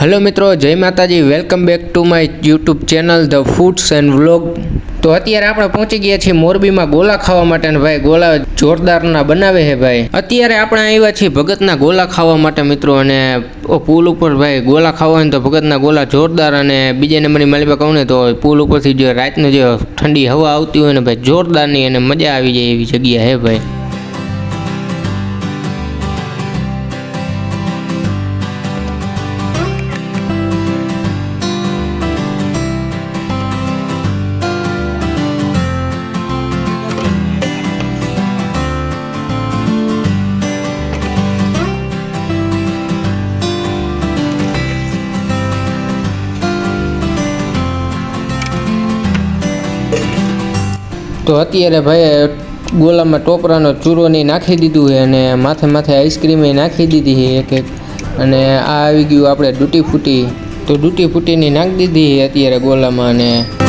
Hello मित्रों, जय माताजी। Welcome back to my YouTube channel the foods and vlog. તો અત્યારે આપણે પહોંચી ગયા છીએ મોરબીમાં ગોલા ખાવા માટે ને ભાઈ ગોલા જોરદારના બનાવે છે ભાઈ। અત્યારે આપણે આવ્યા છીએ ભગતના ગોલા ખાવા માટે મિત્રો, અને પુલ ઉપર ભાઈ ગોલા ખાવા હોય ને તો ભગતના ગોલા જોરદાર। અને બીજા નંબરની માલિકા કહું ને તો પુલ ઉપરથી જે રાતની જે ઠંડી હવા આવતી હોય ને ભાઈ જોરદારની અને મજા આવી જાય એવી જગ્યા છે ભાઈ। तो अत्यारे भाई गोला में टोपरानो चूरो नहीं नाखी दीधुं है अने माथे माथे आइसक्रीम नाखी दीधी है एक एक। अने आ आवी गयुं आपणे डूटी फूटी, तो डूटी फूटी नी नाखी दीधी है अत्यारे गोला में।